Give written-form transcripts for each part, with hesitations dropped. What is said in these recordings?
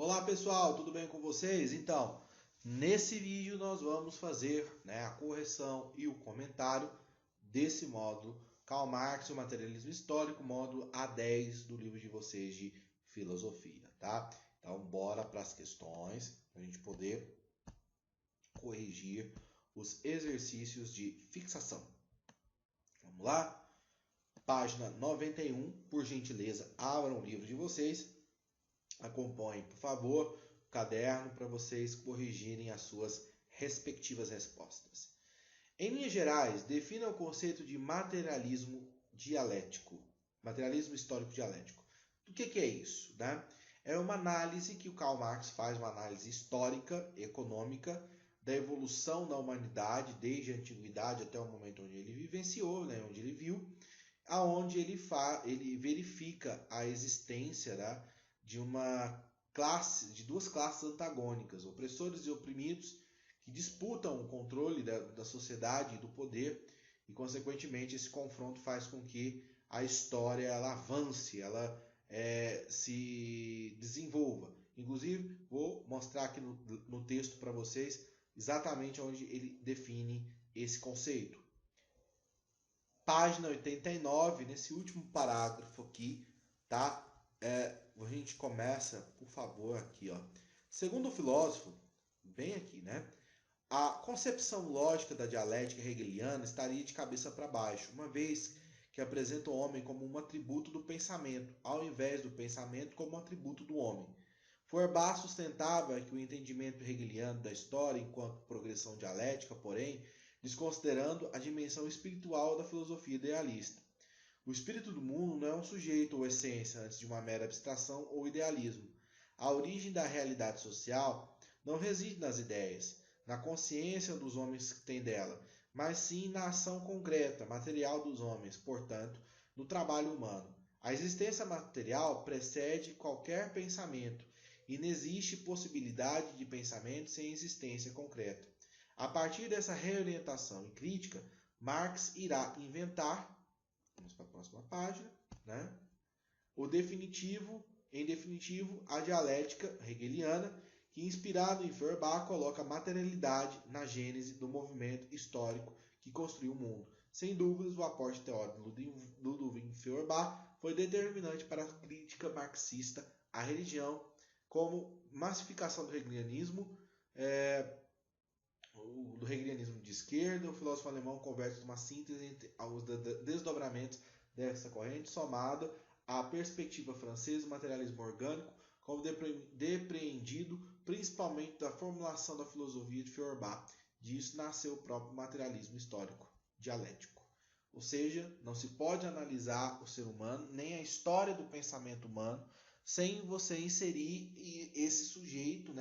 Olá pessoal, tudo bem com vocês? Então, nesse vídeo nós vamos fazer a correção e o comentário desse módulo Karl Marx e o Materialismo Histórico, módulo A10 do livro de vocês de Filosofia, tá? Então, bora para as questões, para a gente poder corrigir os exercícios de fixação. Vamos lá? Página 91, por gentileza, abram o livro de vocês. Acompanhem, por favor, o caderno para vocês corrigirem as suas respectivas respostas. Em linhas gerais, defina o conceito de materialismo dialético, materialismo histórico dialético. O que é isso? Né? É uma análise que o Karl Marx faz, uma análise histórica, econômica, da evolução da humanidade desde a antiguidade até o momento onde ele vivenciou, onde ele viu, aonde ele verifica a existência de duas classes antagônicas, opressores e oprimidos, que disputam o controle da sociedade e do poder, e consequentemente esse confronto faz com que a história ela avance, ela se desenvolva. Inclusive, vou mostrar aqui no texto para vocês exatamente onde ele define esse conceito. Página 89, nesse último parágrafo aqui, tá? A gente começa, por favor, aqui, ó. Segundo o filósofo, bem aqui, né? A concepção lógica da dialética hegeliana estaria de cabeça para baixo, uma vez que apresenta o homem como um atributo do pensamento, ao invés do pensamento como um atributo do homem. Feuerbach sustentava que o entendimento hegeliano da história enquanto progressão dialética, porém, desconsiderando a dimensão espiritual da filosofia idealista. O espírito do mundo não é um sujeito ou essência antes de uma mera abstração ou idealismo. A origem da realidade social não reside nas ideias, na consciência dos homens que têm dela, mas sim na ação concreta, material dos homens, portanto, no trabalho humano. A existência material precede qualquer pensamento, e não existe possibilidade de pensamento sem existência concreta. A partir dessa reorientação e crítica, Marx irá inventar, vamos para a próxima página, em definitivo, a dialética hegeliana, que inspirado em Feuerbach coloca a materialidade na gênese do movimento histórico que construiu o mundo. Sem dúvidas, o aporte teórico de Ludwig Feuerbach foi determinante para a crítica marxista à religião como massificação do hegelianismo, do hegelianismo de esquerda. O filósofo alemão converge uma síntese entre os desdobramentos dessa corrente, somado à perspectiva francesa do materialismo orgânico, como depreendido principalmente da formulação da filosofia de Feuerbach. Disso nasceu o próprio materialismo histórico dialético. Ou seja, não se pode analisar o ser humano, nem a história do pensamento humano, sem você inserir esse sujeito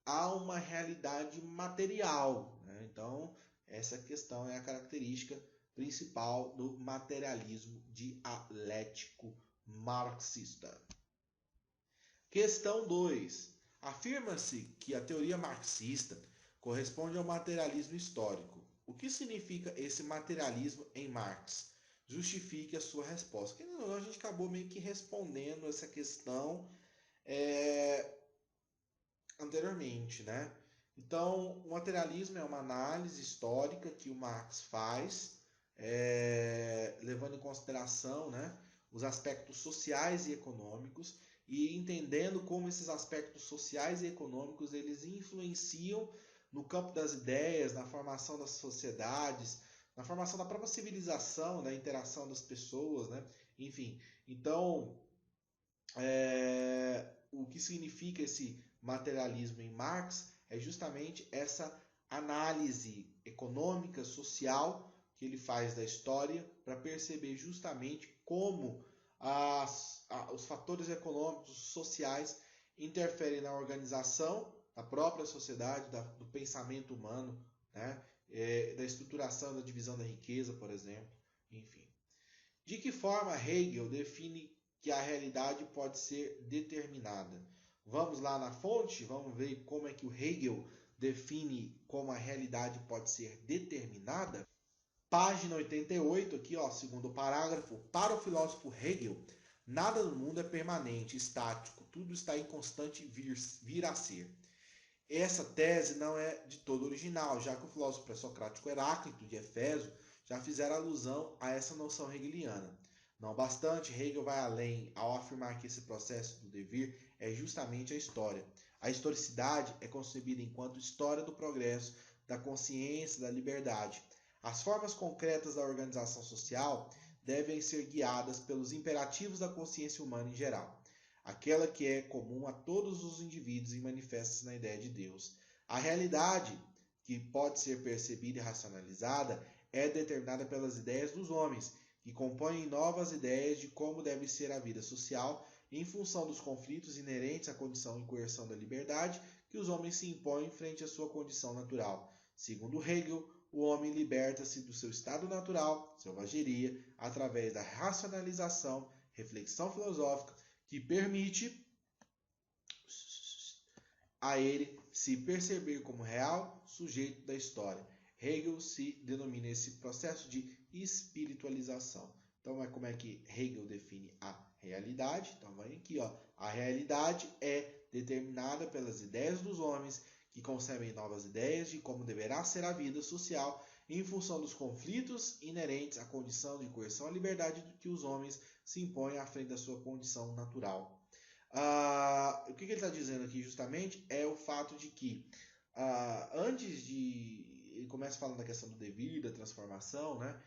a uma realidade material. Então, essa questão é a característica principal do materialismo dialético marxista. Questão 2. Afirma-se que a teoria marxista corresponde ao materialismo histórico. O que significa esse materialismo em Marx? Justifique a sua resposta. A gente acabou meio que respondendo essa questão anteriormente, Então, o materialismo é uma análise histórica que o Marx faz, levando em consideração os aspectos sociais e econômicos, e entendendo como esses aspectos sociais e econômicos eles influenciam no campo das ideias, na formação das sociedades, na formação da própria civilização, na interação das pessoas, Enfim, então, o que significa esse materialismo em Marx é justamente essa análise econômica, social que ele faz da história para perceber justamente como os fatores econômicos, sociais interferem na organização da própria sociedade, do pensamento humano, da estruturação, da divisão da riqueza, por exemplo, enfim. De que forma Hegel define que a realidade pode ser determinada? Vamos lá na fonte, vamos ver como é que o Hegel define como a realidade pode ser determinada. Página 88, aqui, segundo parágrafo. Para o filósofo Hegel, Nada no mundo é permanente, estático, tudo está em constante vir a ser. Essa tese não é de todo original, já que o filósofo pré-socrático Heráclito de Éfeso já fizera alusão a essa noção hegeliana. Não bastante, Hegel vai além ao afirmar que esse processo do devir é justamente a história. A historicidade é concebida enquanto história do progresso, da consciência, da liberdade. As formas concretas da organização social devem ser guiadas pelos imperativos da consciência humana em geral, aquela que é comum a todos os indivíduos e manifesta-se na ideia de Deus. A realidade, que pode ser percebida e racionalizada, é determinada pelas ideias dos homens, que compõem novas ideias de como deve ser a vida social em função dos conflitos inerentes à condição e coerção da liberdade que os homens se impõem frente à sua condição natural. Segundo Hegel, o homem liberta-se do seu estado natural, selvageria, através da racionalização, reflexão filosófica, que permite a ele se perceber como real sujeito da história. Hegel se denomina esse processo de espiritualização. Então, como é que Hegel define a realidade? Então, vai aqui, ó. A realidade é determinada pelas ideias dos homens que concebem novas ideias de como deverá ser a vida social em função dos conflitos inerentes à condição de coerção à liberdade que os homens se impõem à frente da sua condição natural. O que ele está dizendo aqui justamente é o fato de que antes de... Ele começa falando da questão do devir, da transformação, né?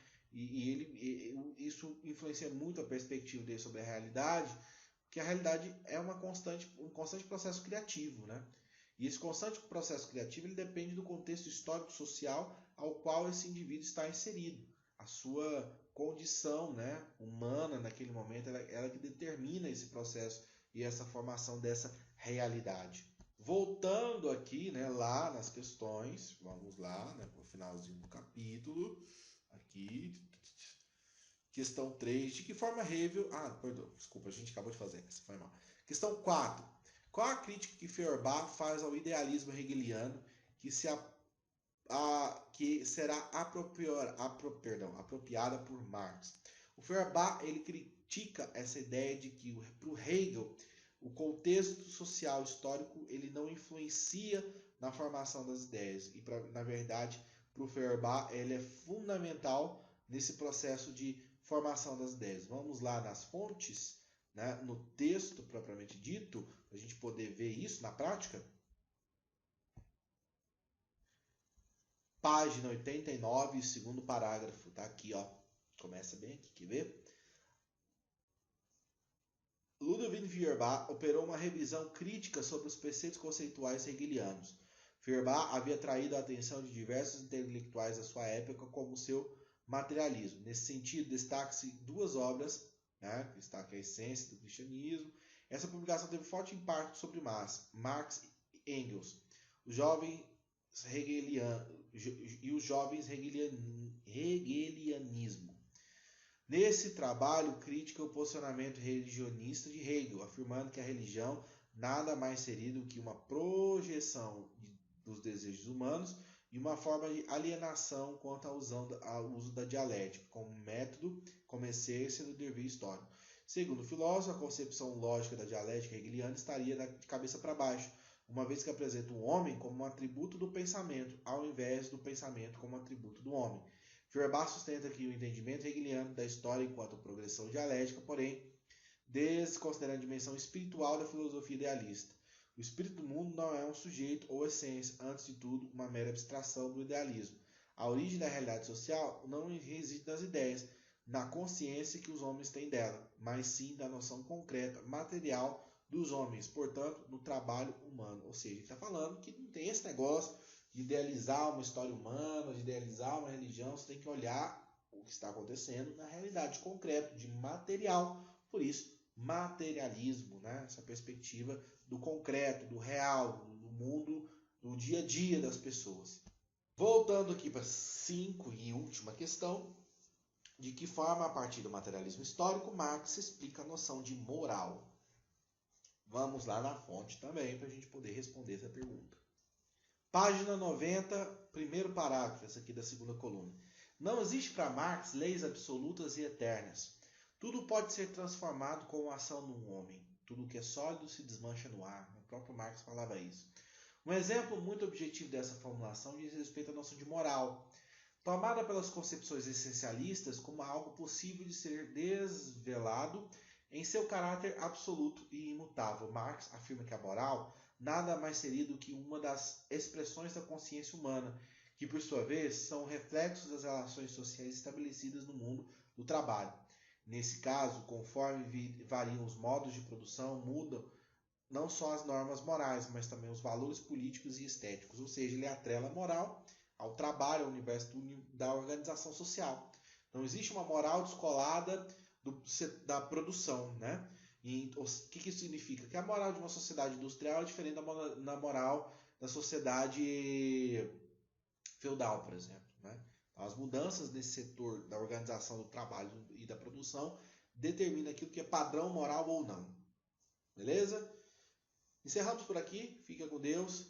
Isso influencia muito a perspectiva dele sobre a realidade, porque a realidade é um constante processo criativo, né? E esse constante processo criativo ele depende do contexto histórico-social ao qual esse indivíduo está inserido. A sua condição, né, humana naquele momento, ela que determina esse processo e essa formação dessa realidade. Voltando aqui, né, lá nas questões, vamos lá, né, para o finalzinho do capítulo, aqui, questão 3, de que forma Hegel... perdão, desculpa, a gente acabou de fazer, essa foi mal. Questão 4, qual a crítica que Feuerbach faz ao idealismo hegeliano que será apropriada por Marx? O Feuerbach ele critica essa ideia de que para o Hegel o contexto social histórico ele não influencia na formação das ideias e na verdade para o Feuerbach ele é fundamental nesse processo de formação das ideias. Vamos lá nas fontes, né, no texto propriamente dito, para a gente poder ver isso na prática. Página 89, segundo parágrafo, tá aqui, ó. Começa bem aqui, quer ver? Ludwig Feuerbach operou uma revisão crítica sobre os preceitos conceituais hegelianos. Feuerbach havia atraído a atenção de diversos intelectuais da sua época como seu materialismo. Nesse sentido, destaca-se duas obras, né, que destaca a essência do cristianismo. Essa publicação teve forte impacto sobre Marx e Engels, os jovens hegelianismo. Nesse trabalho, critica o posicionamento religionista de Hegel, afirmando que a religião nada mais seria do que uma projeção dos desejos humanos e uma forma de alienação quanto ao uso da dialética como método, como essência do devir histórico. Segundo o filósofo, a concepção lógica da dialética hegeliana estaria de cabeça para baixo, uma vez que apresenta o homem como um atributo do pensamento, ao invés do pensamento como atributo do homem. Feuerbach sustenta que o entendimento hegeliano da história enquanto progressão dialética, porém, desconsidera a dimensão espiritual da filosofia idealista. O espírito do mundo não é um sujeito ou essência, antes de tudo, uma mera abstração do idealismo. A origem da realidade social não reside nas ideias, na consciência que os homens têm dela, mas sim da noção concreta, material dos homens, portanto, no trabalho humano. Ou seja, ele está falando que não tem esse negócio de idealizar uma história humana, de idealizar uma religião, você tem que olhar o que está acontecendo na realidade concreta, de material. Por isso, materialismo, né? Essa perspectiva do concreto, do real, do mundo, do dia a dia das pessoas. Voltando aqui para a 5 e última questão, de que forma, a partir do materialismo histórico, Marx explica a noção de moral? Vamos lá na fonte também para a gente poder responder essa pergunta. Página 90, primeiro parágrafo, essa aqui da segunda coluna. Não existe para Marx leis absolutas e eternas. Tudo pode ser transformado com a ação num homem. Tudo que é sólido se desmancha no ar. O próprio Marx falava isso. Um exemplo muito objetivo dessa formulação diz respeito à noção de moral, tomada pelas concepções essencialistas como algo possível de ser desvelado em seu caráter absoluto e imutável. Marx afirma que a moral nada mais seria do que uma das expressões da consciência humana, que por sua vez são reflexos das relações sociais estabelecidas no mundo do trabalho. Nesse caso, conforme variam os modos de produção, mudam não só as normas morais, mas também os valores políticos e estéticos, ou seja, ele atrela a moral ao trabalho, ao universo da organização social. Não existe uma moral descolada da produção, né? E o que isso significa? Que a moral de uma sociedade industrial é diferente da moral da sociedade feudal, por exemplo, né? As mudanças nesse setor da organização do trabalho e da produção determinam aquilo que é padrão moral ou não. Beleza? Encerramos por aqui. Fica com Deus.